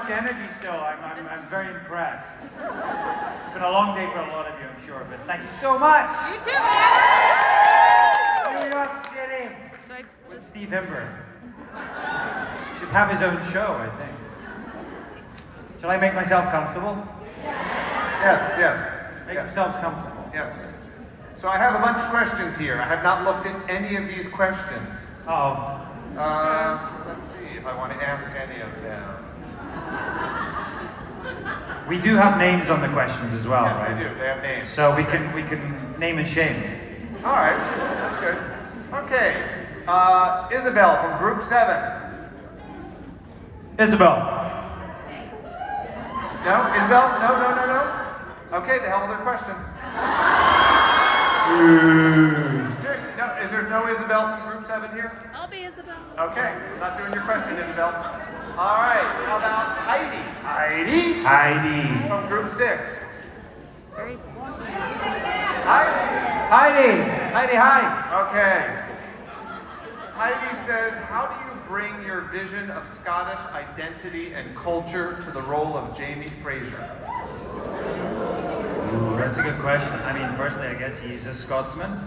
much energy still. I'm very impressed. It's been a long day for a lot of you, I'm sure, but thank you so much. You too, man. New York City with Steve Himber. Should have his own show, I think. Shall I make myself comfortable? Yes. Make yourselves comfortable. Yes. So I have a bunch of questions here. I have not looked at any of these questions. Oh. Let's see if I want to ask any of them. We do have names on the questions as well, Yes, right? they do. They have names. So we can name and shame. All right, that's good. Okay, Isabel from Group 7. Isabel. No, Isabel? No. Okay, the hell with her question. Seriously, no, is there no Isabel from Group 7 here? I'll be Isabel. Okay, not doing your question, Isabel. All right, how about Heidi? Heidi. From Group 6. Very Heidi. Hi. Okay. Heidi says, how do you bring your vision of Scottish identity and culture to the role of Jamie Fraser? Ooh, that's a good question. I mean, firstly, I guess he's a Scotsman.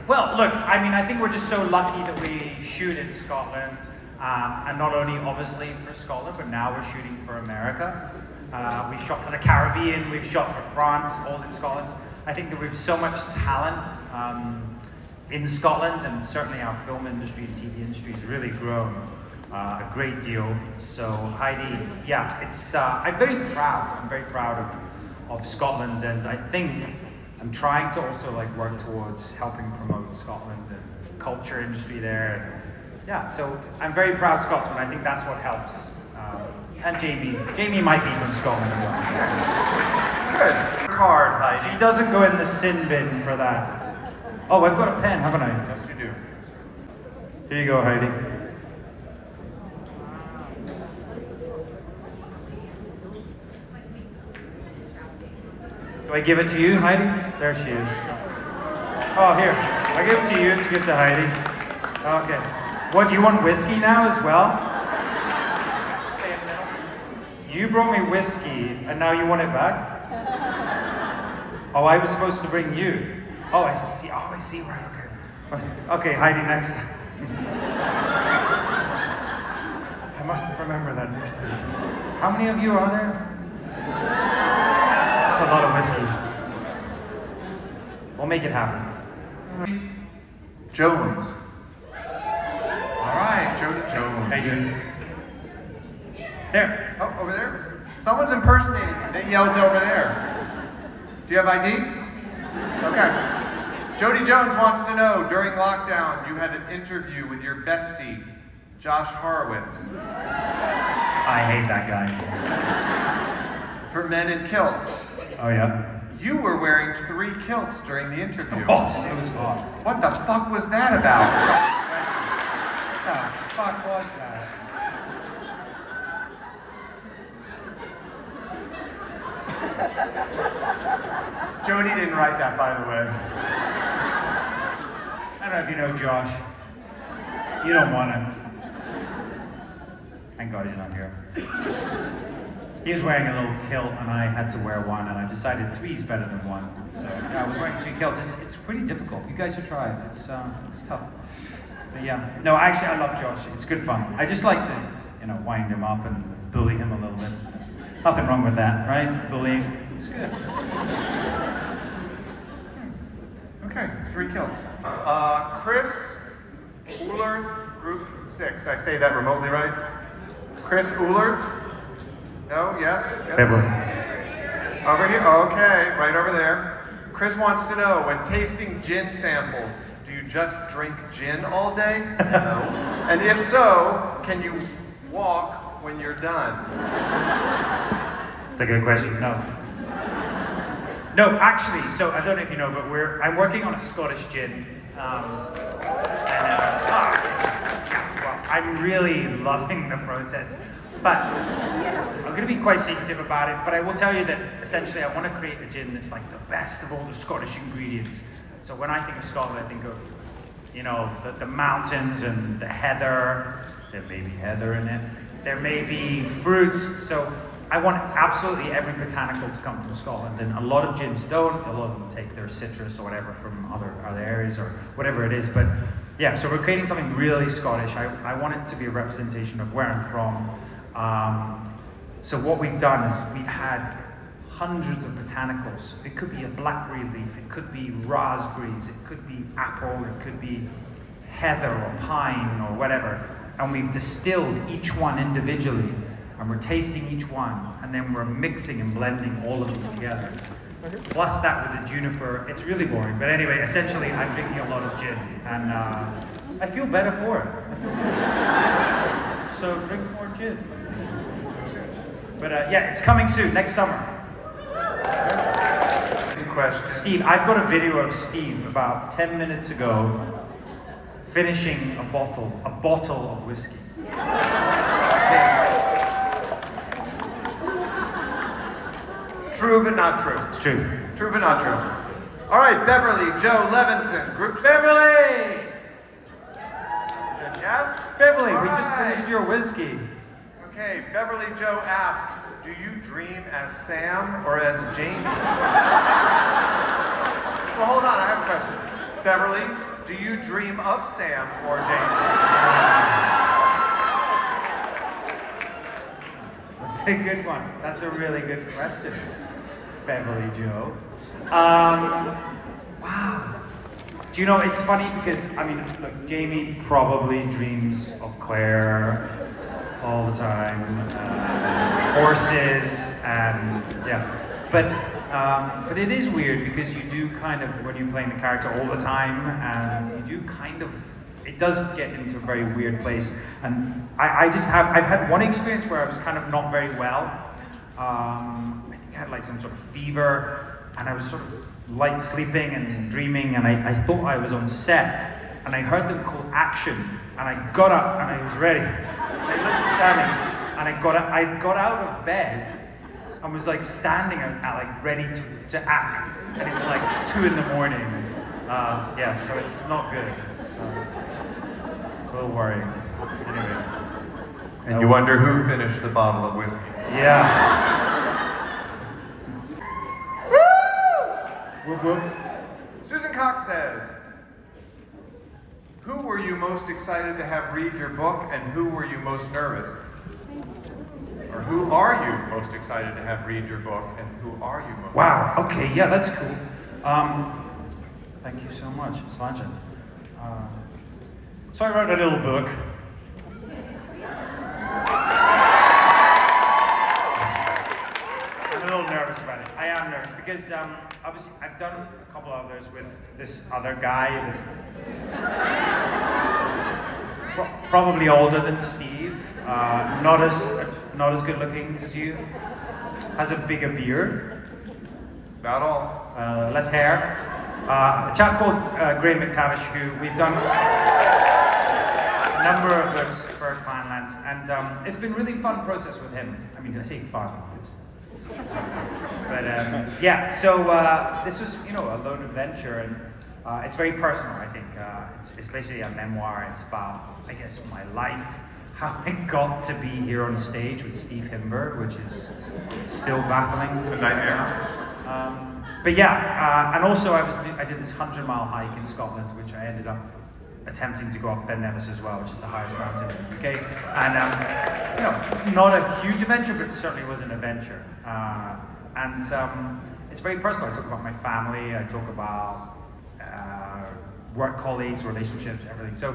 Well, look, I mean, I think we're just so lucky that we shoot in Scotland, and not only obviously for Scotland, but now we're shooting for America. We've shot for the Caribbean, we've shot for France, all in Scotland. I think that we have so much talent in Scotland, and certainly our film industry and TV industry has really grown a great deal. So Heidi, yeah, it's I'm very proud of Scotland, and I think I'm trying to also like work towards helping promote Scotland and culture industry there. Yeah, so I'm very proud Scotsman. I think that's what helps. And Jamie might be from Scotland as well. Good. Card, Heidi. She doesn't go in the sin bin for that. Oh, I've got a pen, haven't I? Yes, you do. Here you go, Heidi. Do I give it to you, Heidi? There she is. Oh, here. I give it to you to give to Heidi. Okay. What, do you want whiskey now as well? You brought me whiskey, and now you want it back? Oh, I was supposed to bring you. Oh, I see. Right, okay. Okay, Heidi, next time. I must remember that next time. How many of you are there? That's a lot of whiskey. We'll make it happen. Jones. All right, Jody Jones. Hey, Jody. There. Oh, over there? Someone's impersonating you. They yelled over there. Do you have ID? Okay. Jody Jones wants to know, during lockdown, you had an interview with your bestie, Josh Horowitz. I hate that guy. For Men in Kilts. Oh, yeah? You were wearing 3 kilts during the interview. Oh, it was hot. What the fuck was that about? What the fuck was that? Jody didn't write that, by the way. I don't know if you know Josh. You don't want to. Thank God he's not here. He was wearing a little kilt and I had to wear one, and I decided 3 is better than 1. So yeah, I was wearing 3 kilts. It's pretty difficult. You guys should try it. It's tough. But yeah. No, actually I love Josh. It's good fun. I just like to, wind him up and bully him a little bit. Nothing wrong with that, right? Bullying. It's good. Okay, 3 kilts. Chris Uhlert, Group 6. Did I say that remotely right? Chris Uhlert? No? Yes? Yep. Over here? Okay, right over there. Chris wants to know, when tasting gin samples, do you just drink gin all day? No. And if so, can you walk when you're done? That's a good question. No. No, actually, so I don't know if you know, but I'm working on a Scottish gin. I'm really loving the process. But I'm going to be quite secretive about it, but I will tell you that essentially I want to create a gin that's like the best of all the Scottish ingredients. So when I think of Scotland, I think of, the mountains and the heather There may be heather in it. There may be fruits. So I want absolutely every botanical to come from Scotland, and a lot of gins don't. A lot of them take their citrus or whatever from other areas or whatever it is. But yeah, so we're creating something really Scottish. I want it to be a representation of where I'm from. So what we've done is we've had hundreds of botanicals. It could be a blackberry leaf, it could be raspberries, it could be apple, it could be heather or pine or whatever. And we've distilled each one individually, and we're tasting each one, and then we're mixing and blending all of these together. Plus that with the juniper. It's really boring, but anyway, essentially I'm drinking a lot of gin, and I feel better for it. I feel better. So drink more gin. But yeah, it's coming soon, next summer. Question. Steve, I've got a video of Steve about 10 minutes ago finishing a bottle of whiskey. Yes. True but not true. It's true. True but not true. All right, Beverly Joe Levinson, group Beverly! Yes? Beverly, All we just right. finished your whiskey. Okay, Beverly Joe asks, do you dream as Sam or as Jamie? Well, hold on, I have a question. Beverly, do you dream of Sam or Jamie? That's a good one. That's a really good question, Beverly Joe. Wow. Do you know, it's funny because, I mean, look, Jamie probably dreams of Claire all the time, horses, and yeah. But it is weird because you do kind of, when you're playing the character all the time, and you do kind of, it does get into a very weird place. And I've had one experience where I was kind of not very well. I think I had like some sort of fever, and I was sort of light sleeping and dreaming, and I thought I was on set, and I heard them call action, and I got up and I was ready. I was standing, and I got out of bed and was like standing like ready to act, and it was like 2 a.m. Yeah, so it's not good. It's a little worrying. Anyway. And you wonder who finished the bottle of whiskey. Yeah. Whoop whoop. Susan Cox says, who were you most excited to have read your book, and who were you most nervous? Or who are you most excited to have read your book, and who are you most? Wow. Okay. Yeah, that's cool. Thank you so much, Slanjan. So I wrote a little book. I'm a little nervous about it. I am nervous because obviously I've done a couple others with this other guy that probably older than Steve, not as good looking as you, has a bigger beard, Not all. less hair. A chap called Graham McTavish, who we've done a number of books for Clanland, and it's been a really fun process with him. I mean, I say fun, it's not fun. But yeah, so this was, a lone adventure, and it's very personal, I think. It's basically a memoir. It's about, I guess, my life, how I got to be here on stage with Steve Himber, which is still baffling to me. A nightmare. But yeah, and also I did this 100-mile hike in Scotland, which I ended up attempting to go up Ben Nevis as well, which is the highest mountain in the UK. And not a huge adventure, but it certainly was an adventure. And it's very personal. I talk about my family. I talk about work colleagues, relationships, everything. So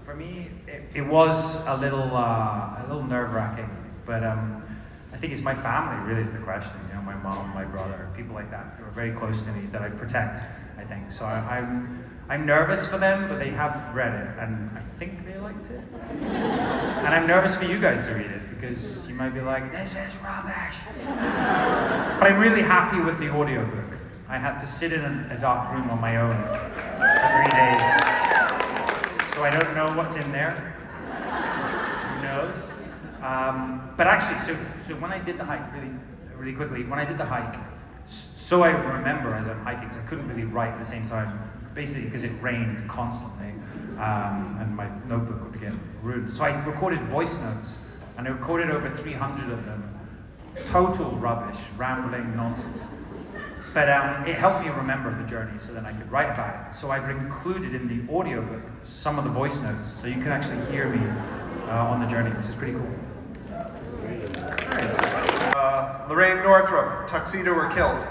for me, it was a little nerve-wracking, but I think it's my family really is the question. My mom, my brother, people like that who are very close to me that I protect, I think. So I'm nervous for them, but they have read it, and I think they liked it. And I'm nervous for you guys to read it, because you might be like, this is rubbish. But I'm really happy with the audiobook. I had to sit in a dark room on my own for 3 days. So I don't know what's in there. Who knows? But actually, so when I did the hike, really quickly, when I did the hike, so I remember as I'm hiking, because I couldn't really write at the same time, basically because it rained constantly, and my notebook would get ruined. So I recorded voice notes, and I recorded over 300 of them. Total rubbish, rambling nonsense. But it helped me remember the journey so then I could write about it. So I've included in the audiobook some of the voice notes so you can actually hear me on the journey, which is pretty cool. Nice. Lorraine Northrup, tuxedo or kilt?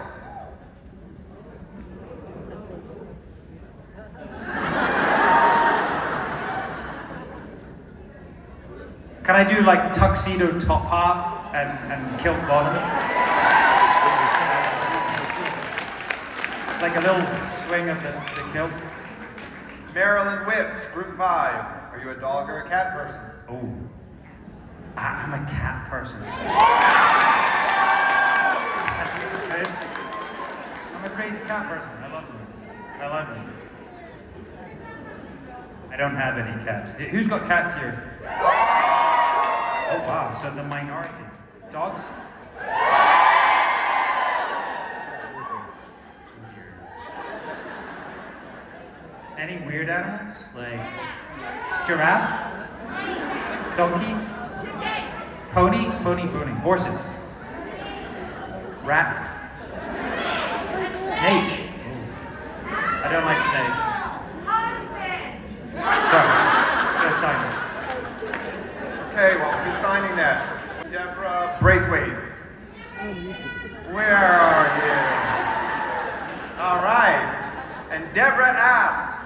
Can I do like tuxedo top half and kilt bottom? Like a little swing of the kilt? Marilyn Witz, group 5. Are you a dog or a cat person? Oh, I'm a cat person. I'm a crazy cat person. I love them. I love them. I don't have any cats. Who's got cats here? Oh wow, so the minority. Dogs? Any weird animals? Like giraffe? Donkey? Pony? Pony. Horses? Rat? Snake? Ooh. I don't like snakes. Sorry. Go sign it. Okay, well, who's signing that? Deborah Braithwaite. Where are you? All right. And Deborah asks,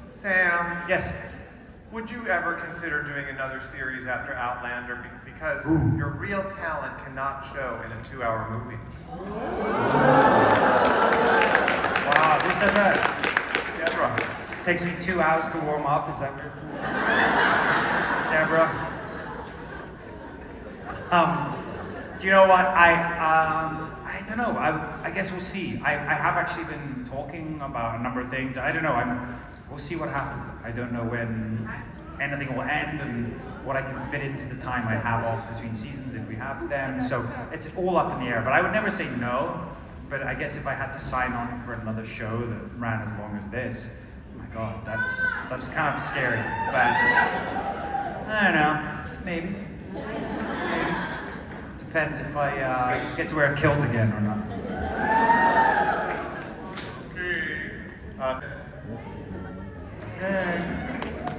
Sam. Yes. Would you ever consider doing another series after Outlander? Because your real talent cannot show in a 2-hour movie. Wow, who said that? Deborah. It takes me 2 hours to warm up, is that weird? Deborah. Do you know what? I don't know. I guess we'll see. I have actually been talking about a number of things. I don't know. We'll see what happens. I don't know when anything will end and what I can fit into the time I have off between seasons if we have them. So it's all up in the air. But I would never say no. But I guess if I had to sign on for another show that ran as long as this, oh my God, that's kind of scary. But I don't know. Maybe. Depends if I get to wear a kilt again or not. Okay.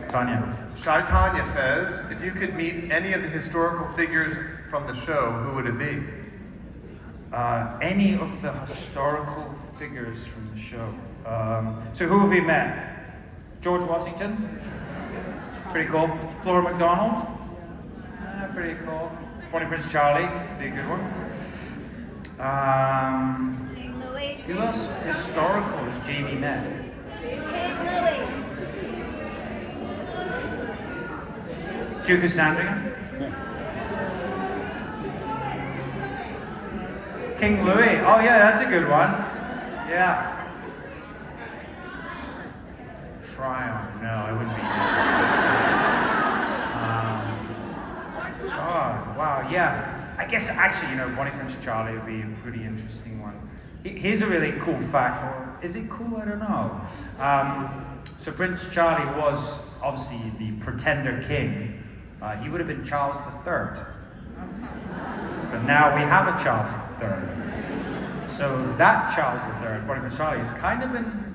Tanya. Shy Tanya says, if you could meet any of the historical figures from the show, who would it be? Any of the historical figures from the show. So who have we met? George Washington? Pretty cool. Flora MacDonald? Pretty cool. Bonnie Prince Charlie, be a good one. King Louis. Who else historical has Jamie met? King Louis. Duke of Sandringham? King Louis. Oh yeah, that's a good one. Yeah. Tryon. No, I wouldn't be. God, wow, yeah. I guess actually, Bonnie Prince Charlie would be a pretty interesting one. Here's a really cool fact, or is it cool? I don't know. So Prince Charlie was obviously the pretender king. He would have been Charles III. But now we have a Charles III. So that Charles III, Bonnie Prince Charlie, has kind of been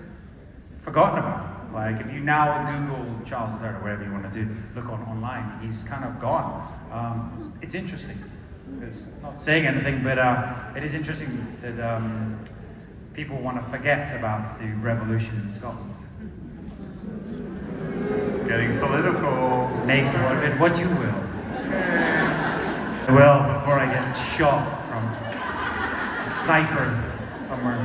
forgotten about. Like if you now Google Charles III or whatever you want to do, look online, he's kind of gone. It's interesting. It's not saying anything, but it is interesting that people want to forget about the revolution in Scotland. Getting political. Make of it what you will. Okay. I will before I get shot from a sniper somewhere.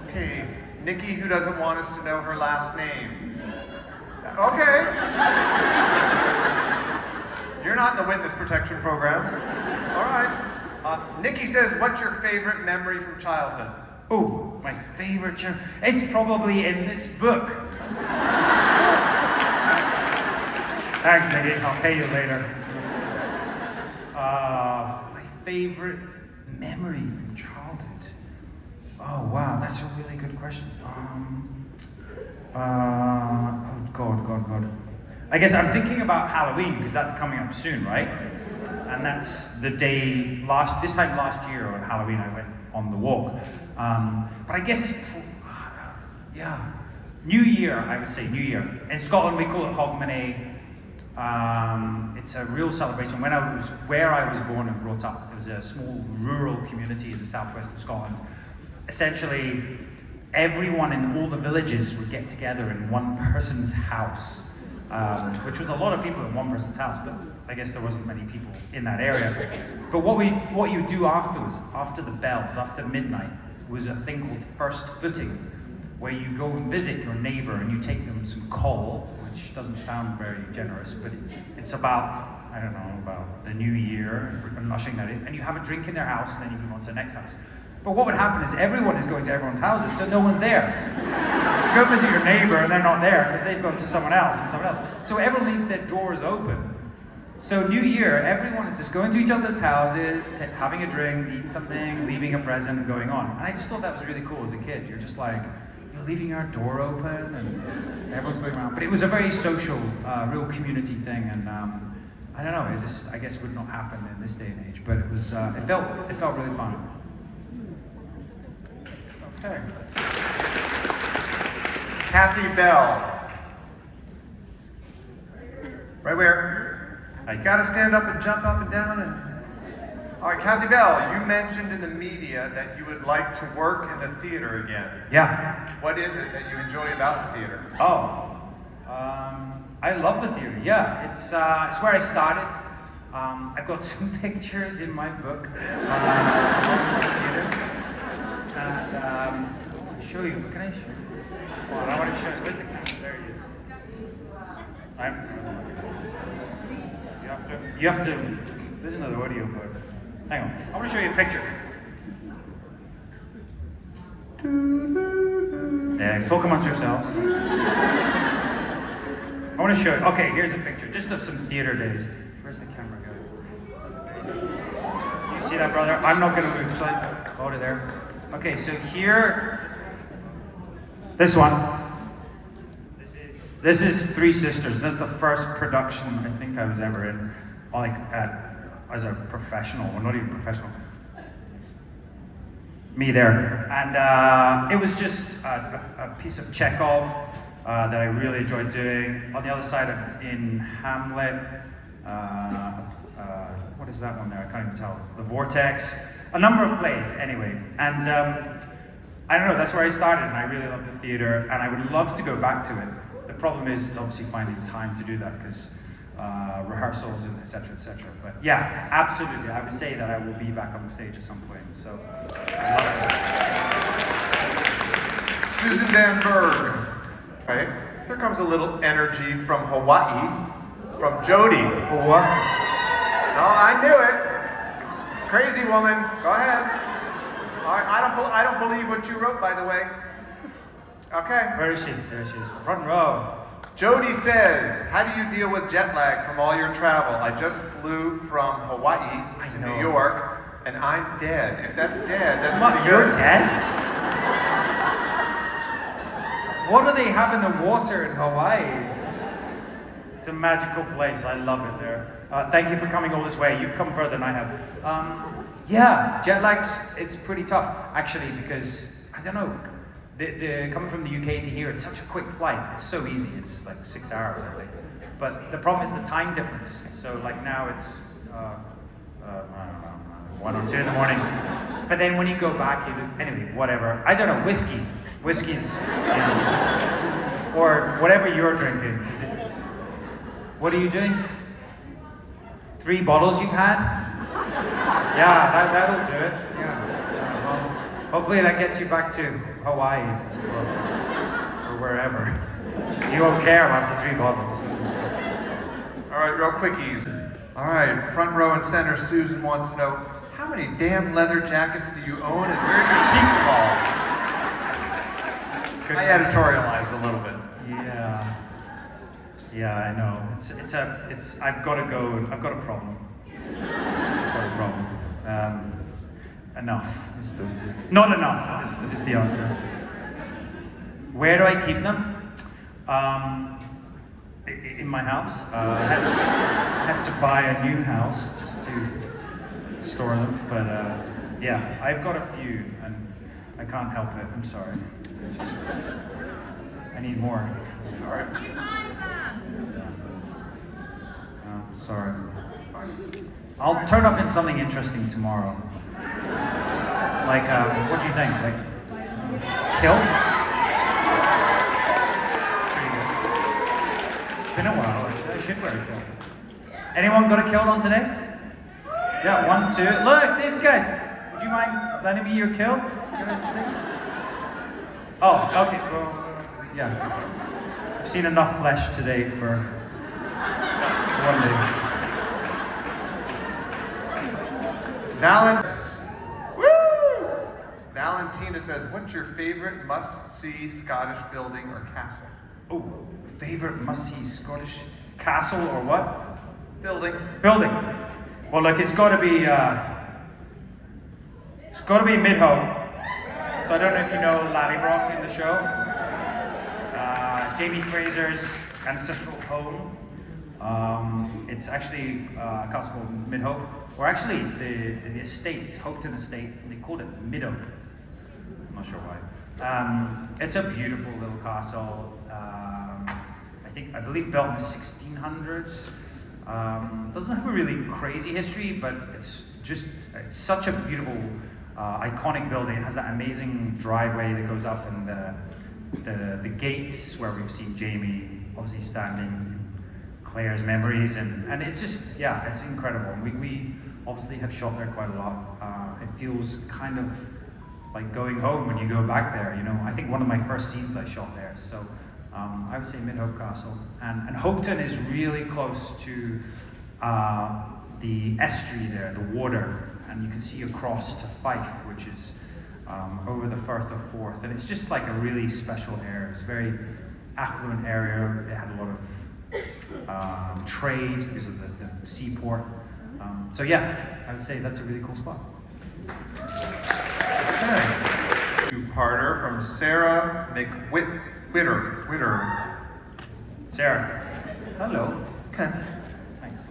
Okay. Nikki, who doesn't want us to know her last name. Okay. You're not in the witness protection program. All right. Nikki says, what's your favorite memory from childhood? Oh, my favorite joke. It's probably in this book. Thanks, Nikki. I'll pay you later. My favorite memory from childhood. Oh wow, that's a really good question. Oh God. I guess I'm thinking about Halloween because that's coming up soon, right? And that's the day this time last year on Halloween I went on the walk. But I guess New Year, I would say New Year. In Scotland we call it Hogmanay. It's a real celebration. Where I was born and brought up, it was a small rural community in the southwest of Scotland. Essentially, everyone in all the villages would get together in one person's house, which was a lot of people in one person's house, but I guess there wasn't many people in that area. But what you do afterwards, after the bells, after midnight, was a thing called first footing, where you go and visit your neighbour and you take them some coal, which doesn't sound very generous, but it's about, I don't know, about the new year and ushering that in, and you have a drink in their house and then you move on to the next house. But what would happen is everyone is going to everyone's houses, so no one's there. You go visit your neighbor and they're not there because they've gone to someone else and someone else. So everyone leaves their doors open. So New Year, everyone is just going to each other's houses, having a drink, eating something, leaving a present and going on. And I just thought that was really cool as a kid. You're just like, you're leaving our door open and everyone's going around. But it was a very social, real community thing, and I don't know, I guess would not happen in this day and age, but it was, it felt really fun. Okay. Kathy Bell. Right where? I Gotta stand up and jump up and down and... All right, Kathy Bell, you mentioned in the media that you would like to work in the theater again. Yeah. What is it that you enjoy about the theater? I love the theater. Yeah, it's where I started. I've got some pictures in my book of the theater. And I'll show you. Can I show you? Well, I want to show you. Where's the camera? There he is. You have to. There's another audio book. Hang on. I want to show you a picture. Yeah, talk amongst yourselves. I want to show you. Okay, here's a picture, just of some theater days. Where's the camera go? You see that, brother? I'm not going to move. Shall I go to there? Okay, so here, this one. This is Three Sisters. This is the first production I think I was ever in, like as a professional, or not even professional. Me there, and it was just a piece of Chekhov that I really enjoyed doing. On the other side, in Hamlet, what is that one there? I can't even tell. The Vortex, a number of plays anyway, and I don't know. That's where I started, and I really love the theater, and I would love to go back to it. The problem is obviously finding time to do that because rehearsals and etc. etc. But yeah, absolutely, I would say that I will be back on the stage at some point. So I'd love to. Susan Danberg. Right. Here comes a little energy from Hawaii, from Jody. What? No, I knew it. Crazy woman. Go ahead. All right, I don't believe what you wrote, by the way. Okay. Where is she? There she is. Front row. Jody says, how do you deal with jet lag from all your travel? I just flew from Hawaii to New York, and I'm dead. If that's dead, that's What, pretty you're good. dead? What do they have in the water in Hawaii? It's a magical place. I love it there. Thank you for coming all this way. You've come further than I have. Yeah, jet lag's, it's pretty tough, actually, because, I don't know, coming from the UK to here, it's such a quick flight. It's so easy. It's like 6 hours, I think. But the problem is the time difference. So like now it's, I don't know, 1 or 2 in the morning. But then when you go back, anyway, whatever. I don't know, whiskey's the answer. Or whatever you're drinking. What are you doing? 3 bottles you've had? Yeah, that'll do it. Yeah. Well, hopefully that gets you back to Hawaii or wherever. You won't care after 3 bottles. All right, real quickies. All right, front row and center, Susan wants to know, how many damn leather jackets do you own and where do you keep them all? I editorialized a little bit. Yeah, I know. I've got to go. I've got a problem. Enough not enough is the answer. Where do I keep them? In my house. I had to buy a new house just to store them, but yeah, I've got a few, and I can't help it. I'm sorry. I need more. Sorry. Sorry. I'll turn up in something interesting tomorrow. Like, what do you think? Like, killed? Pretty good. It's been a while. I should wear a kilt. Anyone got a kilt on today? Yeah, 1, 2. Look, these guys. Would you mind lending me your kilt? Oh, okay. Well, yeah. I've seen enough flesh today for one day. Valentina says, what's your favorite must-see Scottish building or castle? Oh, favorite must-see Scottish castle or what? Building. Building. Well, look, it's got to be Midhope. So I don't know if you know Lallybroch in the show. Jamie Fraser's ancestral home. It's actually a castle called Midhope. Or actually, the estate, it's Hopeton Estate, and they called it Midhope. I'm not sure why. It's a beautiful little castle. I believe built in the 1600s. Doesn't have a really crazy history, but it's such a beautiful, iconic building. It has that amazing driveway that goes up, and the gates where we've seen Jamie obviously standing in Claire's memories, and it's just, yeah, it's incredible. And we obviously have shot there quite a lot. It feels kind of like going home when you go back there, you know. I think one of my first scenes I shot there, so I would say Midhope Castle. And Hopeton is really close to the estuary there, the water, and you can see across to Fife, which is over the Firth of Forth, and it's just like a really special area. It's a very affluent area. It had a lot of trade because of the seaport. So yeah, I would say that's a really cool spot. Okay. Two-parter from Sarah McWhitter. Sarah. Hello. Okay. Thanks.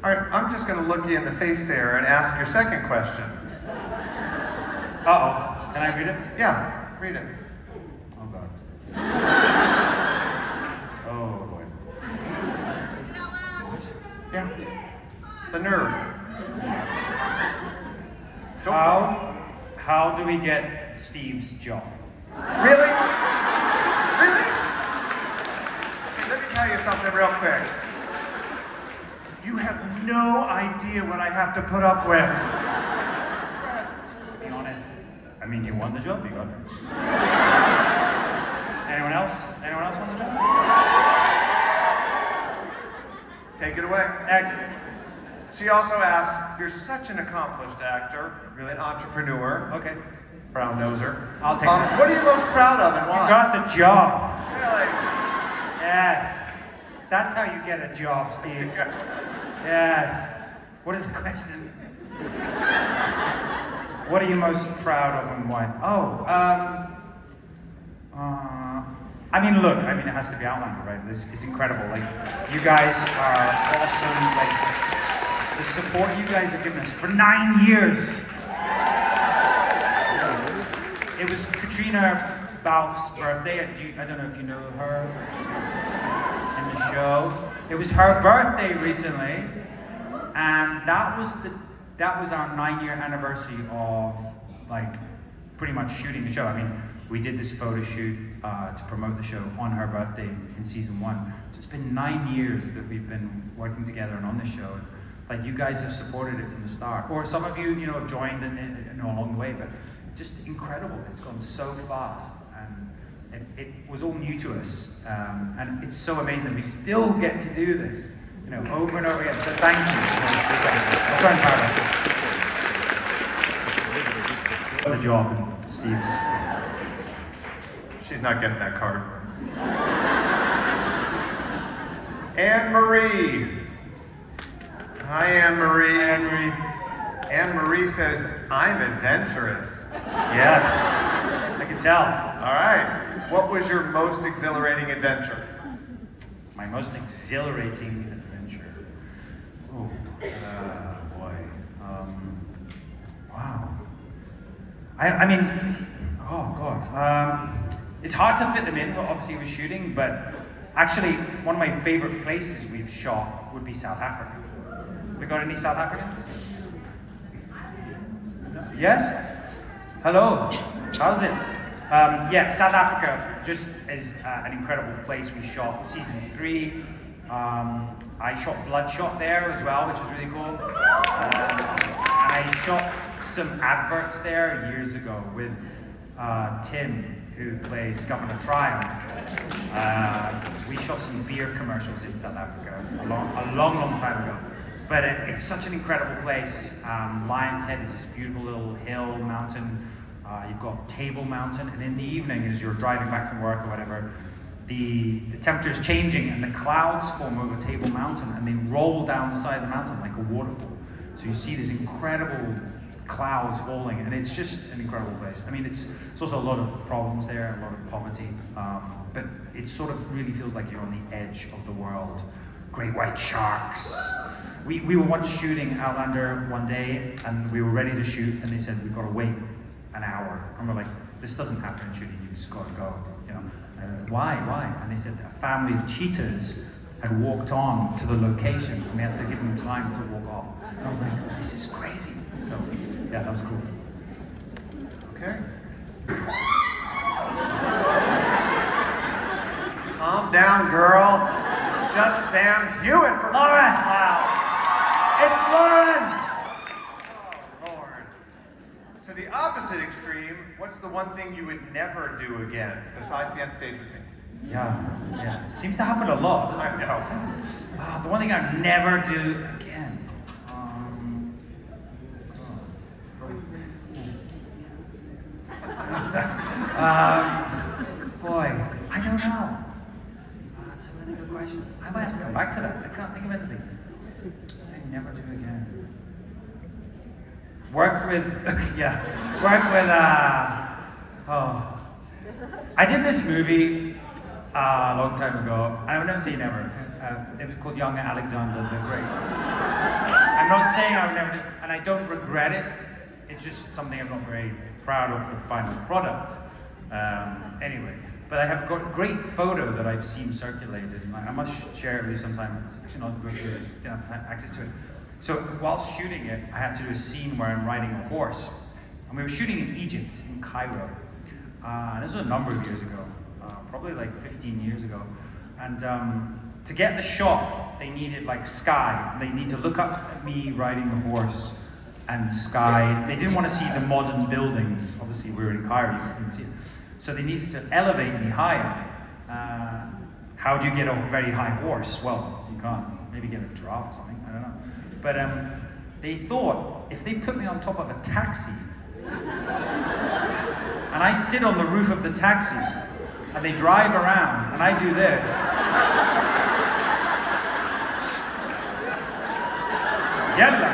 All right, I'm just going to look you in the face, Sarah, and ask your second question. Uh-oh. Can I read it? Yeah, read it. Oh, God. Oh, boy. What? Yeah. The nerve. Go for it. How do we get Steve's job? Really? Really? Okay, let me tell you something real quick. You have no idea what I have to put up with. Go ahead. To be honest, I mean, you won the job, you got it. Anyone else? Anyone else won the job? Take it away. Next. She also asked, you're such an accomplished actor, really an entrepreneur, Okay. brown noser. I'll take that. What are you most proud of and why? You got the job. Really? Yes. That's how you get a job, Steve. Yes. What is the question? What are you most proud of and why? I mean, look, it has to be outlined, right? This is incredible. Like, you guys are awesome. Like, the support you guys have given us for 9 years. It was Katrina Balfe's birthday. I don't know if you know her. She's in the show. It was her birthday recently, and that was our 9-year anniversary of like pretty much shooting the show. I mean, we did this photo shoot to promote the show on her birthday in season 1. So it's been 9 years that we've been working together and on this show. Like, you guys have supported it from the start, or some of you, have joined along the way. But it's just incredible. It's gone so fast, and it was all new to us, and it's so amazing that we still get to do this, over and over again. So thank you. That's what I'm proud of. The job, Steve's. She's not getting that card. Anne-Marie. Hi, Anne-Marie. Hi, Anne-Marie. Anne-Marie says, I'm adventurous. Yes, I can tell. All right. What was your most exhilarating adventure? my most exhilarating adventure. Oh, boy. Wow. I mean, oh God. It's hard to fit them in, obviously with shooting, but actually one of my favorite places we've shot would be South Africa. We got any South Africans? No? Yes? Hello, how's it? Yeah, South Africa just is an incredible place. We shot season 3. I shot Bloodshot there as well, which was really cool. And I shot some adverts there years ago with Tim, who plays Governor Tryon. We shot some beer commercials in South Africa a long time ago. But it's such an incredible place. Lion's Head is this beautiful little hill, mountain. You've got Table Mountain, and in the evening, as you're driving back from work or whatever, the temperature is changing and the clouds form over Table Mountain and they roll down the side of the mountain like a waterfall. So you see these incredible clouds falling, and it's just an incredible place. I mean, it's also a lot of problems there, a lot of poverty, but it sort of really feels like you're on the edge of the world. Great white sharks. We were once shooting Outlander one day, and we were ready to shoot, and they said, we've got to wait an hour. And we're like, this doesn't happen in shooting, you just got to go, you know. Why? And they said a family of cheetahs had walked on to the location, and we had to give them time to walk off. And I was like, this is crazy. So, yeah, that was cool. Okay. Calm down, girl. It's just Sam Heughan for Lauren! Wow. It's Lauren! Oh, Lauren. To the opposite extreme, what's the one thing you would never do again, besides be on stage with me? Yeah. It seems to happen a lot, doesn't it? I know. The one thing I'd never do again. Boy, I don't know. That's a really good question. I might have to come back to that. I can't think of anything. I'd never do again. Work with, I did this movie a long time ago, and I would never say never. It was called Young Alexander the Great. I'm not saying I would never do, and I don't regret it. It's just something I'm not very proud of the final product. Anyway, but I have got a great photo that I've seen circulated, and I must share it with you sometime. It's actually not very good. I didn't have access to it. So whilst shooting it, I had to do a scene where I'm riding a horse, and we were shooting in Egypt, in Cairo. And this was a number of years ago, probably like 15 years ago. And to get the shot, they needed like sky. They need to look up at me riding the horse and sky. They didn't want to see the modern buildings. Obviously, we were in Cairo, you couldn't see it. So they needed to elevate me higher. How do you get a very high horse? Well, you can't. Maybe get a giraffe or something, I don't know. But they thought if they put me on top of a taxi, and I sit on the roof of the taxi, and they drive around, and I do this. Yalla.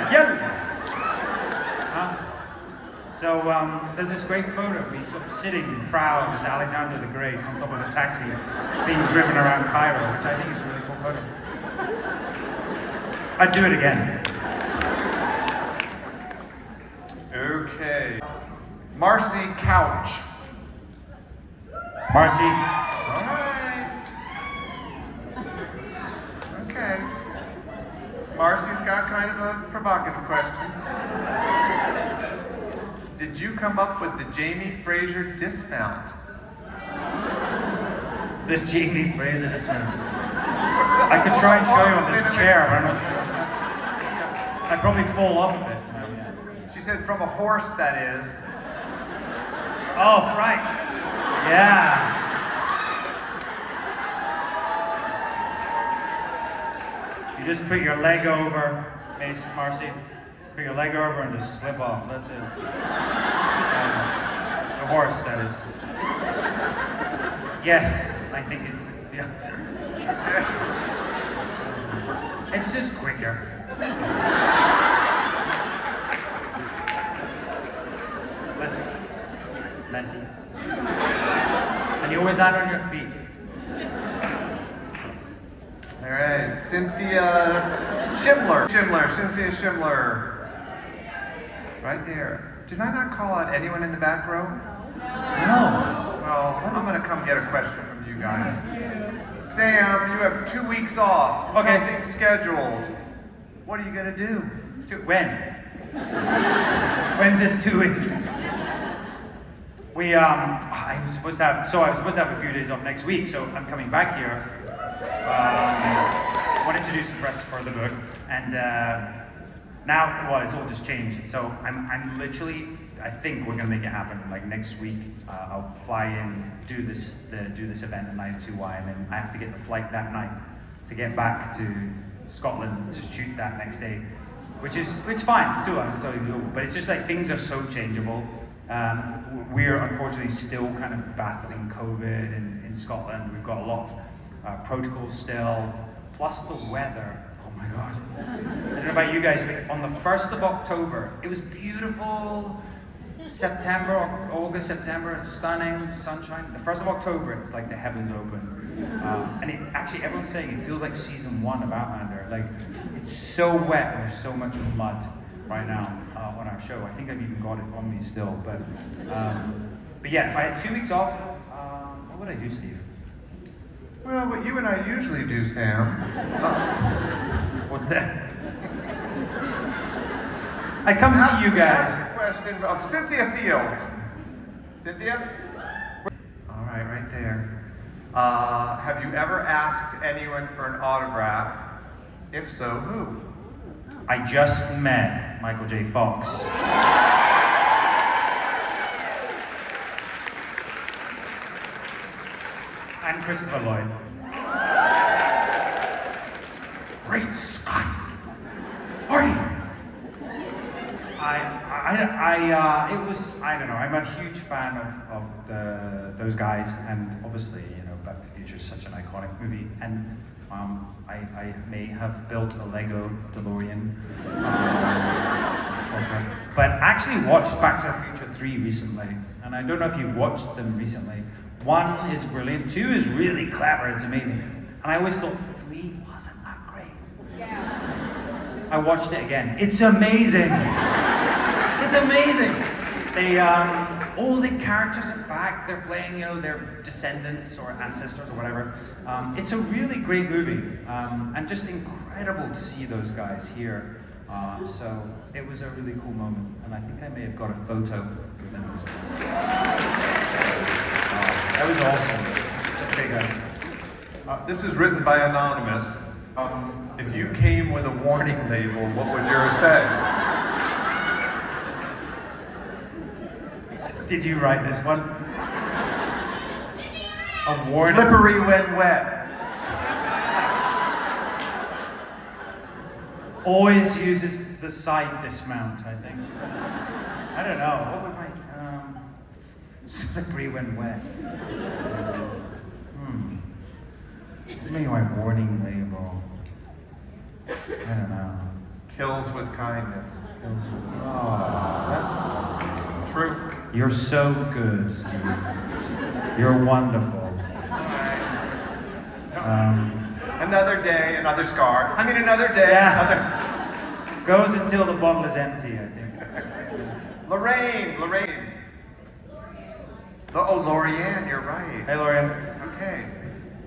So there's this great photo of me sort of sitting proud as Alexander the Great on top of a taxi being driven around Cairo, which I think is a really cool photo. I'd do it again. Okay. Marcy Couch. Marcy. All right. Okay. Marcy's got kind of a provocative question. Did you come up with the Jamie Fraser dismount? The Jamie Fraser dismount. I could try and show you on this chair, but I'm not sure. I'd probably fall off of it. She said from a horse, that is. Oh, right. Yeah. You just put your leg over, Marcy. Put your leg over and just slip off. That's it. The horse, that is. Yes, I think is the answer. It's just quicker. Less messy. And you always land on your feet. All right, Cynthia Schindler. Cynthia Schindler. Right there. Did I not call out anyone in the back row? No. Well, I'm gonna come get a question from you guys. Sam, you have 2 weeks off. Okay. Nothing scheduled. What are you gonna do? When? When's this 2 weeks? I was supposed to have a few days off next week, so I'm coming back here. Wanted to do some press for the book, and now, well, it's all just changed. So I'm literally, I think we're gonna make it happen. Like next week, I'll fly in, do this event at night at 2Y, and then I have to get the flight that night to get back to Scotland to shoot that next day, which is fine. It's totally doable. But it's just like things are so changeable. We're unfortunately still kind of battling COVID in Scotland. We've got a lot of protocols still, plus the weather. Oh my God. I don't know about you guys, but on the 1st of October, it was beautiful. August, September, it's stunning, sunshine. The 1st of October, it's like the heavens open. And it actually, everyone's saying it feels like season 1 of Outlander. Like, it's so wet, and there's so much mud right now on our show. I think I've even got it on me still. But yeah, if I had 2 weeks off, what would I do, Steve? Well, what you and I usually do, Sam. What's that? I come see you guys. Ask a question of Cynthia Fields. Cynthia? All right, right there. Have you ever asked anyone for an autograph? If so, who? I just met Michael J. Fox. And Christopher Lloyd. Great Scott! Artie! I don't know, I'm a huge fan of those guys, and obviously, you know, Back to the Future is such an iconic movie, and I may have built a Lego DeLorean, etc. But actually watched Back to the Future 3 recently, and I don't know if you've watched them recently. 1 is brilliant, 2 is really clever, it's amazing. And I always thought 3 wasn't that great. Yeah. I watched it again. It's amazing. It's amazing. They all the characters are back. They're playing, you know, their descendants or ancestors or whatever. It's a really great movie, and just incredible to see those guys here. So it was a really cool moment, and I think I may have got a photo with them as well. That was awesome. It's okay, guys. This is written by Anonymous. If you came with a warning label, what would yours say? Did you write this one? A warning. Slippery when wet. Always uses the side dismount, I think. I don't know. What would my slippery when wet? Maybe my warning label. I don't know. Kills with kindness. Oh, that's True. You're so good, Steve. You're wonderful. Another day, another scar. I mean, another day, Yeah. Goes until the bottle is empty, I think. Lorraine. Lorianne, you're right. Hey, Lorian. Okay,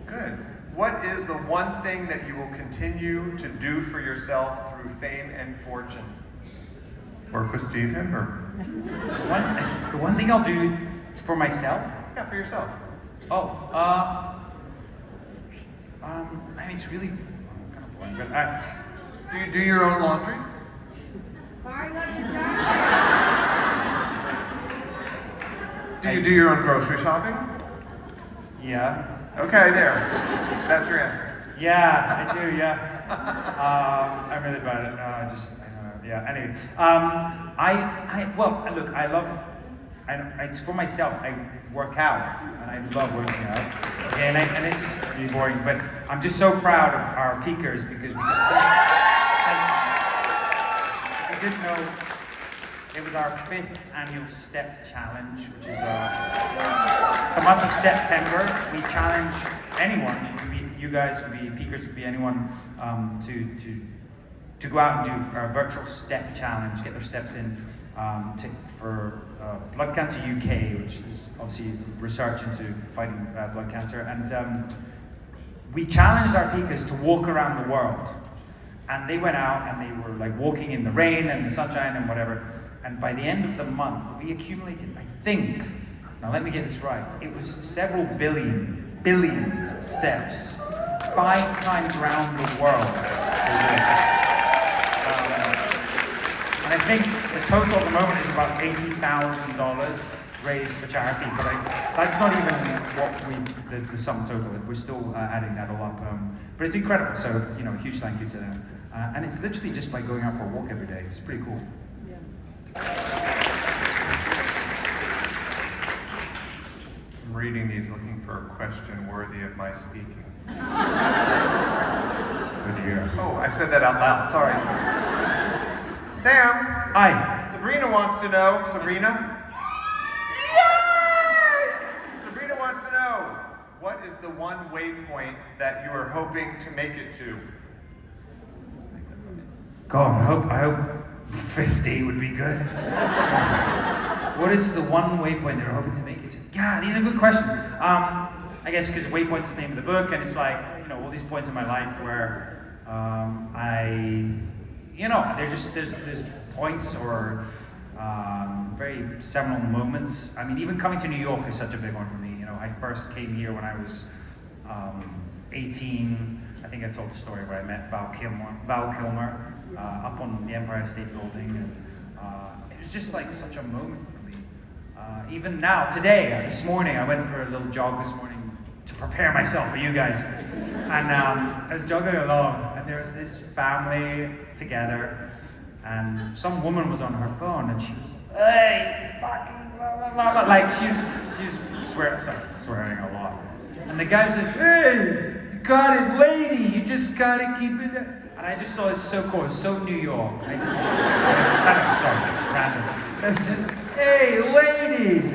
good. What is the one thing that you will continue to do for yourself through fame and fortune? Work with Steve Himber. The one thing I'll do for myself? Yeah, for yourself. I mean, it's really kind of boring, but Do you do your own laundry? Do you do your own grocery shopping? yeah. Okay, there. That's your answer. Yeah, I do, yeah. I'm really bad at it. Yeah, anyway. Well, look, it's for myself. I work out, and I love working out. And this is really boring, but I'm just so proud of our peakers because we just if you didn't know, it was our 5th annual Step Challenge, which is the month of September. We challenge anyone. It could be you guys, could be peakers, could be anyone, to go out and do a virtual step challenge, get their steps in for Blood Cancer UK, which is obviously research into fighting blood cancer. And we challenged our peakers to walk around the world. And they went out and they were like walking in the rain and the sunshine and whatever. And by the end of the month, we accumulated, I think, now let me get this right, it was several billion steps, 5 times around the world. And I think the total at the moment is about $80,000 raised for charity, but that's not even what the sum total. We're still adding that all up. But it's incredible, so a huge thank you to them. And it's literally just by going out for a walk every day. It's pretty cool. I'm reading these looking for a question worthy of my speaking. Oh dear. Oh, I said that out loud, sorry. Sam! Hi. Sabrina wants to know, Sabrina? Yay! Sabrina wants to know, what is the one waypoint that you are hoping to make it to? God, I hope 50 would be good. What is the one waypoint that you're hoping to make it to? Yeah, these are good questions. I guess because waypoint's the name of the book, and it's like, all these points in my life where there's points or very seminal moments. I mean, even coming to New York is such a big one for me. I first came here when I was 18. I think I told the story where I met Val Kilmer up on the Empire State Building, and it was just like such a moment for me. Even now, today, this morning, I went for a little jog this morning to prepare myself for you guys. And I was jogging along, and there was this family together, and some woman was on her phone, and she was, hey, fucking blah, blah, blah, blah. Like, she was swearing a lot. And the guy was like, hey, you got it, lady, you just gotta keep it there. And I just thought it was so cool, it was so New York. I don't know, sorry, random. It was just, hey, lady.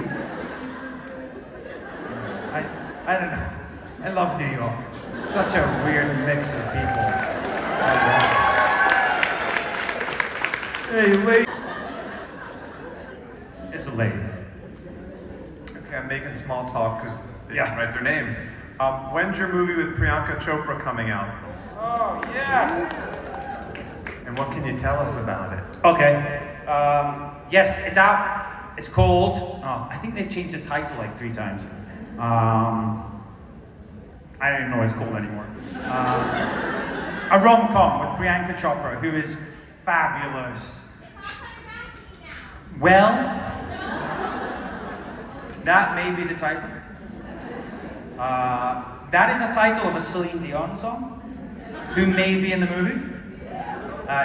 I don't know. I love New York. It's such a weird mix of people. Hey, lady. It's a lady. Okay, I'm making small talk because they didn't Yeah. write their name. When's your movie with Priyanka Chopra coming out? Oh, yeah. And what can you tell us about it? Okay. Yes, it's out. It's called, I think they've changed the title like 3 times. I don't even know what it's called anymore. A rom-com with Priyanka Chopra, who is fabulous. Well, that may be the title. That is a title of a Celine Dion song, who may be in the movie.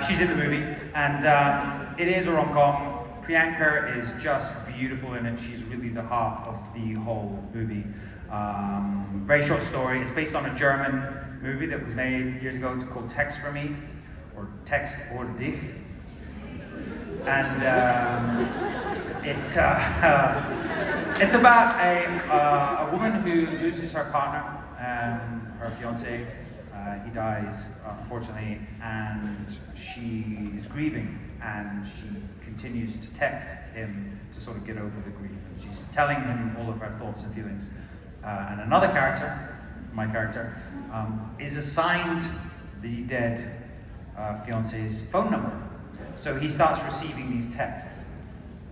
She's in the movie, and it is a rom-com. Priyanka is just beautiful in it. She's really the heart of the whole movie. Very short story. It's based on a German movie that was made years ago called Text for Me, or Text for dich. And it's about a woman who loses her partner, her fiance. He dies, unfortunately, and she is grieving, and she continues to text him to sort of get over the grief. And she's telling him all of her thoughts and feelings. And another character, my character, is assigned the dead fiance's phone number. So he starts receiving these texts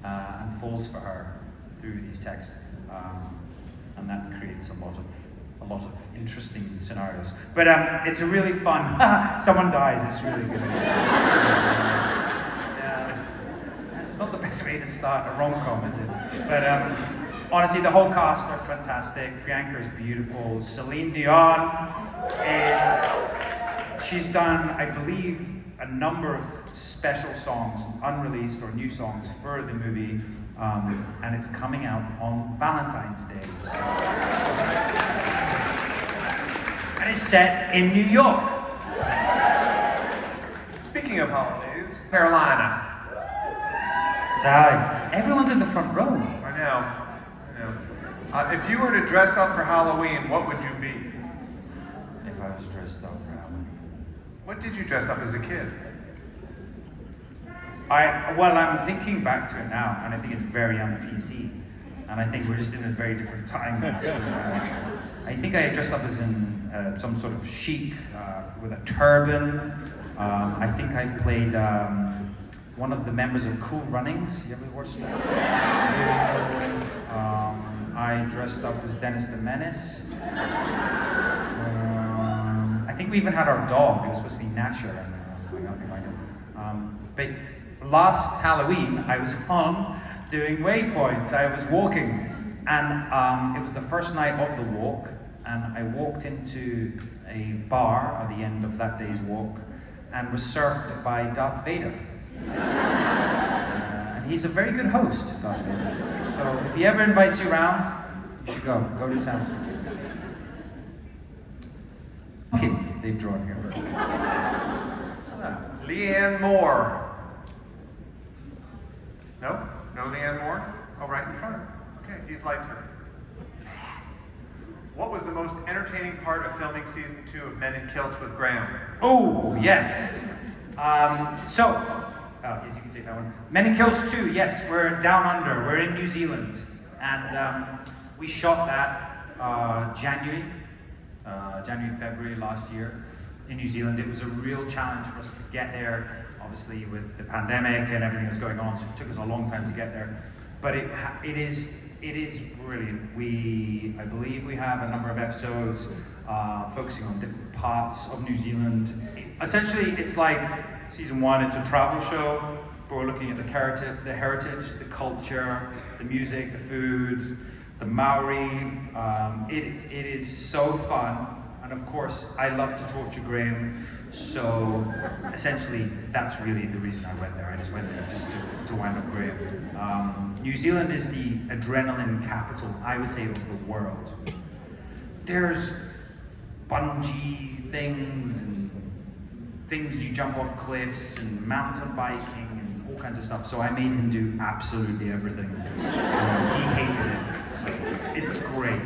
and falls for her through these texts. And that creates a lot of interesting scenarios. But it's a really fun, someone dies, it's really good. It's not the best way to start a rom-com, is it? But honestly, the whole cast are fantastic. Priyanka is beautiful. Celine Dion she's done, I believe, a number of special songs, unreleased or new songs for the movie, and it's coming out on Valentine's Day. So. And it's set in New York. Speaking of holidays, Carolina. Sally, everyone's in the front row. I know. If you were to dress up for Halloween, what would you be? If was dressed up for Halloween? What did you dress up as a kid? Well, I'm thinking back to it now, and I think it's very un-PC. And I think we're just in a very different time now. I think I dressed up as in some sort of chic with a turban. I think I've played one of the members of Cool Runnings. You ever watched that? I dressed up as Dennis the Menace. I think we even had our dog. It was supposed to be Nasher, and I was like, nothing like it. But last Halloween, I was on doing waypoints. I was walking, and it was the first night of the walk, and I walked into a bar at the end of that day's walk, and was served by Darth Vader. And he's a very good host, Darth Vader. So if he ever invites you around, you should go to his house. Okay, they've drawn here. Leanne Moore. No? No Leanne Moore? Oh, right in front. Okay, these lights are... What was the most entertaining part of filming season 2 of Men in Kilts with Graham? Oh, yes. Yes, you can take that one. Men in Kilts 2, yes, we're down under. We're in New Zealand. And we shot that January, February last year in New Zealand. It was a real challenge for us to get there, obviously with the pandemic and everything that's going on, so it took us a long time to get there. But it is brilliant. I believe we have a number of episodes focusing on different parts of New Zealand. Essentially, it's like season 1, it's a travel show, but we're looking at the heritage, the culture, the music, the food, the Maori. It is so fun. And of course, I love to torture Graham, so essentially that's really the reason I went there. I just went there just to wind up Graham. New Zealand is the adrenaline capital, I would say, of the world. There's bungee things and things you jump off cliffs and mountain biking and all kinds of stuff. So I made him do absolutely everything. He hated it, so it's great.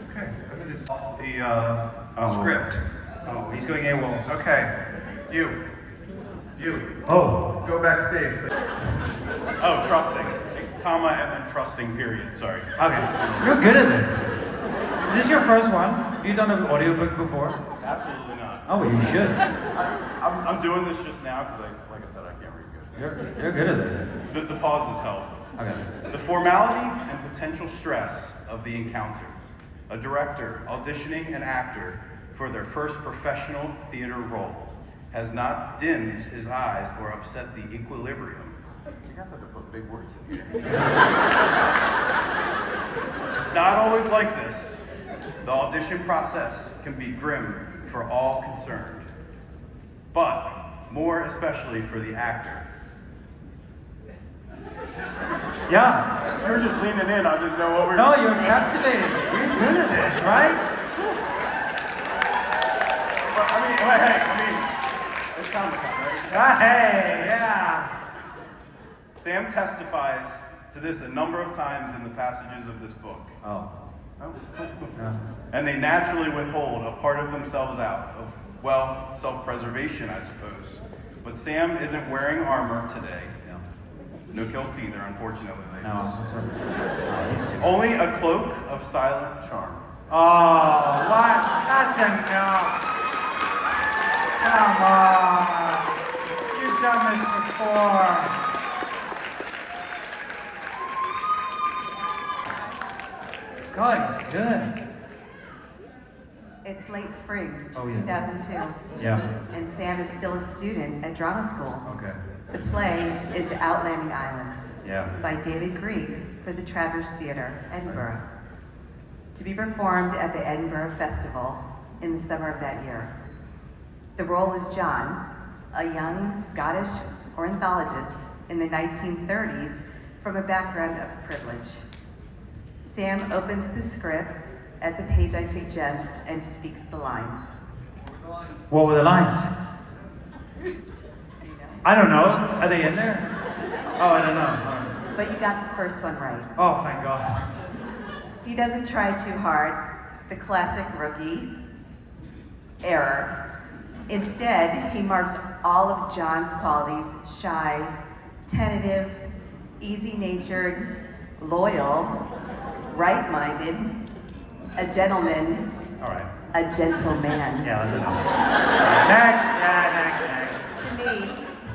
Okay, I'm gonna off the script. Oh, he's going AWOL. Okay, you. Oh. Go backstage, please. Oh, trusting. Comma and then trusting, period. Sorry. Okay, you're good at this. Is this your first one? Have you done an audiobook before? Absolutely not. Oh, well, you should. I'm doing this just now because, like I said, I can't read good. You're good at this. The pauses help. Okay. The formality and potential stress of the encounter. A director auditioning an actor for their first professional theater role has not dimmed his eyes or upset the equilibrium. You guys have to put big words in here. It's not always like this. The audition process can be grim for all concerned, but more especially for the actor. Yeah. You were just leaning in, I didn't know what we were No, you're captivating. You're good at this, right? But, it's Comic-Con, right? Hey, yeah. Sam testifies to this a number of times in the passages of this book. Oh. Oh. Yeah. And they naturally withhold a part of themselves out of, well, self-preservation, I suppose. But Sam isn't wearing armor today. No kilts either, unfortunately, ladies. No. He's too. Only a cloak of silent charm. Oh, what? That's enough. Come on. You've done this before. God, he's good. It's late spring, Oh, yeah. 2002, Yeah. and Sam is still a student at drama school. Okay. The play is Outlanding Islands Yeah. by David Grieg for the Travers Theatre, Edinburgh, to be performed at the Edinburgh Festival in the summer of that year. The role is John, a young Scottish ornithologist in the 1930s from a background of privilege. Sam opens the script at the page I suggest and speaks the lines. What were the lines? Do you know? I don't know. Are they in there? Oh, I don't know. All right. But you got the first one right. Oh, thank God. He doesn't try too hard, the classic rookie error. Instead, he marks all of John's qualities: shy, tentative, easy-natured, loyal, right-minded, a gentleman, All right. a gentleman. Yeah, that's enough. Next. Yeah, next. To me,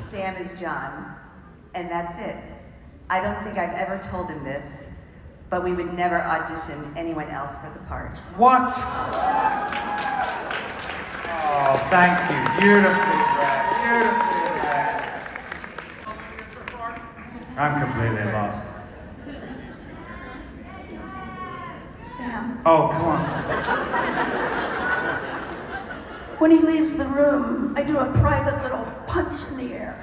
Sam is John, and that's it. I don't think I've ever told him this, but we would never audition anyone else for the part. What? Oh, thank you. Beautifully read. Beautifully read. I'm completely lost. Sam, Oh, come on. when he leaves the room, I do a private little punch in the air.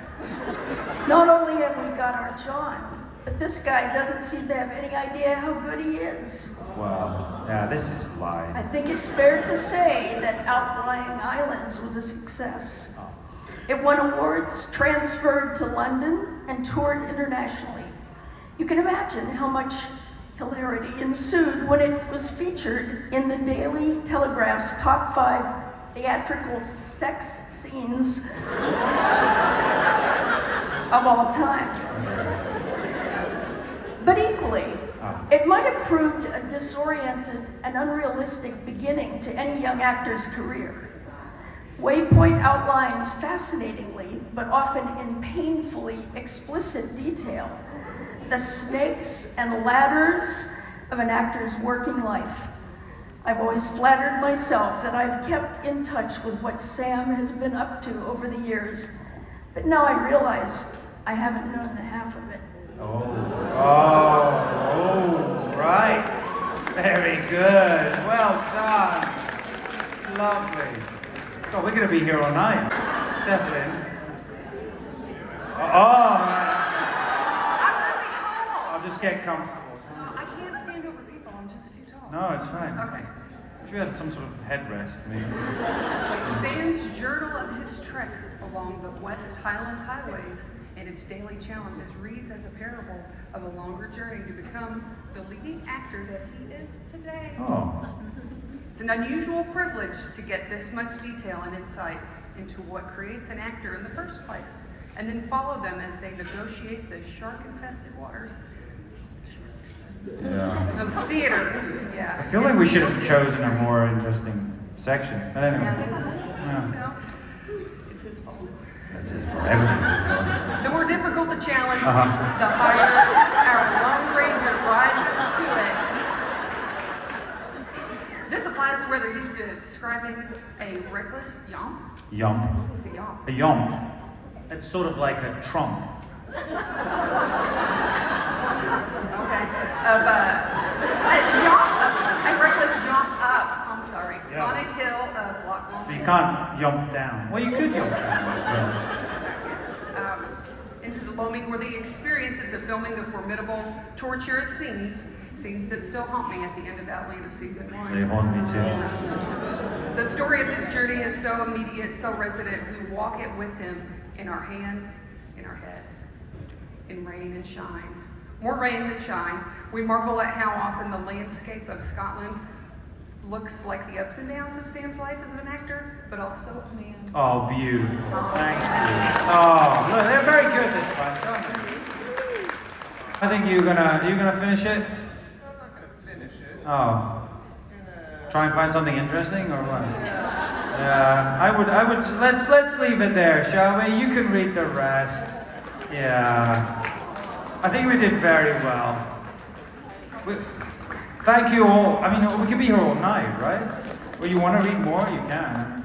Not only have we got our John, but this guy doesn't seem to have any idea how good he is. Well, yeah, this is lies. I think it's fair to say that Outlying Islands was a success. It won awards, transferred to London, and toured internationally. You can imagine how much hilarity ensued when it was featured in the Daily Telegraph's top 5 theatrical sex scenes of all time. But equally, it might have proved a disoriented and unrealistic beginning to any young actor's career. Waypoint outlines fascinatingly, but often in painfully explicit detail, the snakes and ladders of an actor's working life. I've always flattered myself that I've kept in touch with what Sam has been up to over the years, but now I realize I haven't known the half of it. Oh, right. Very good. Well done. Lovely. God, we're going to be here all night. Settle in. I'm really tall. I'll just get comfortable. I can't stand over people. I'm just too tall. No, it's fine. Okay. Wish we had some sort of headrest, maybe. Sam's journal of his trek along the West Highland highways and its daily challenges reads as a parable of a longer journey to become the leading actor that he is today. Oh. It's an unusual privilege to get this much detail and insight into what creates an actor in the first place, and then follow them as they negotiate the shark-infested waters Yeah. of theater. Yeah. I feel like we should have chosen a more interesting section. But anyway. Yeah. No, it's his fault. That's his fault. Everything's his fault. The more difficult the challenge, Uh-huh. the higher our Lone Ranger rises to it. This applies to whether he's describing a reckless yomp. Yomp. What is a yomp? A yomp. It's sort of like a trump. Okay. Of a reckless jump up. I'm sorry. Yeah. On a hill of Loch But you Lomond. can't yomp down. Well, you could yomp down as well. Into the Loaming, where the experiences of filming the formidable, torturous scenes that still haunt me at the end of Outlander season 1. They haunt me too. The story of his journey is so immediate, so resident. We walk it with him in our hands, in our head, in rain and shine. More rain than shine. We marvel at how often the landscape of Scotland looks like the ups and downs of Sam's life as an actor, but also a man. Oh, beautiful. Oh, Thank yeah. you. Oh, look, they're very good this bunch, aren't they? I think you're gonna finish it. I'm not gonna finish it. Oh, try and find something interesting or what? Yeah, I would. Let's leave it there, shall we? You can read the rest. Yeah, I think we did very well. Thank you all. I mean, we could be here all night, right? Well, you want to read more? You can.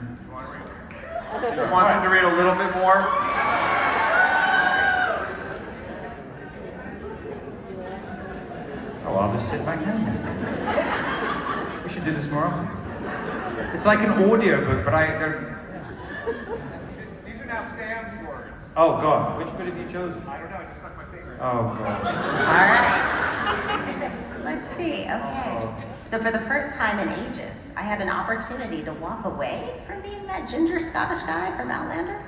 You want them to read a little bit more? Oh, I'll just sit back down then. We should do this more often. It's like an audiobook, but they're... These are now Sam's words. Oh, God. Which bit have you chosen? I don't know, I just stuck my finger in. Oh, God. All right. Let's see. Okay. So for the first time in ages, I have an opportunity to walk away from being that ginger Scottish guy from Outlander.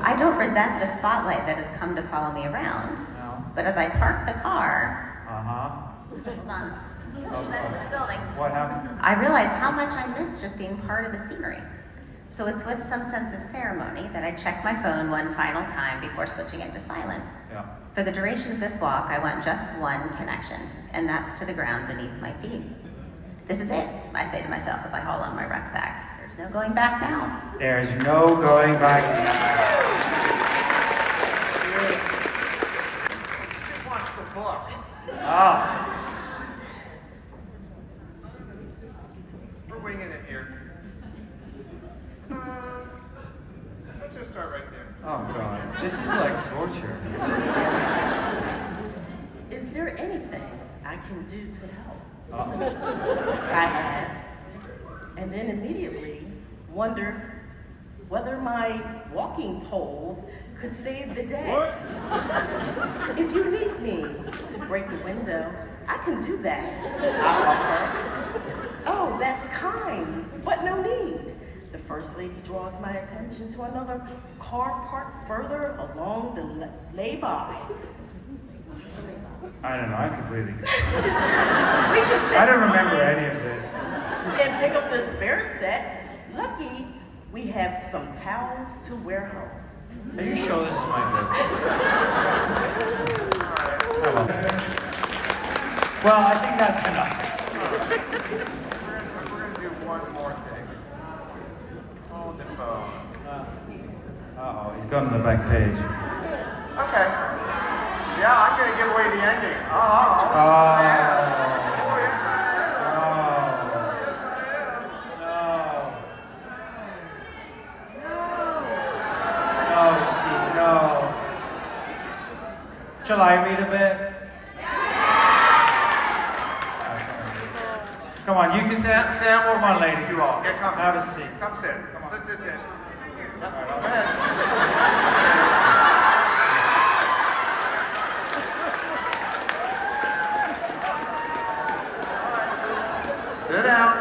I don't resent the spotlight that has come to follow me around, No. but as I park the car, Uh-huh. hold on. Expensive building. What happened? I realize how much I miss just being part of the scenery. So it's with some sense of ceremony that I check my phone one final time before switching it to silent. Yeah. For the duration of this walk, I want just one connection, and that's to the ground beneath my feet. This is it, I say to myself as I haul on my rucksack. There's no going back now. There's no going back. Just watch the book. Oh. We're winging it here. Let's just start right there. Oh God. This is like torture. Is there anything I can do to help? Uh-oh. I asked, and then immediately wondered whether my walking poles could save the day. What? If you need me to break the window, I can do that, I offer. Oh, that's kind, but no need. The First Lady draws my attention to another car parked further along the lay-by. I don't know. I completely. We can take I don't remember mine any of this. and pick up the spare set. Lucky we have some towels to wear home. Are you sure this is my book? Oh, well, I think that's enough. We're gonna do one more thing. Hold the phone. Uh-oh, he's gone to the back page. Okay. Yeah, I'm gonna give away the ending. Oh, yeah. Oh, yes, I am. Yes, I am. No, Steve, no. Shall I read a bit? Come on, you can say I'm with my ladies. You all, get comfy. Have a seat. Come sit. Come on. Sit. All right, Go I'll ahead. Sit down.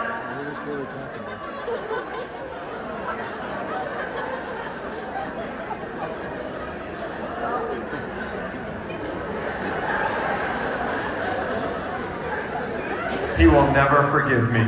He will never forgive me.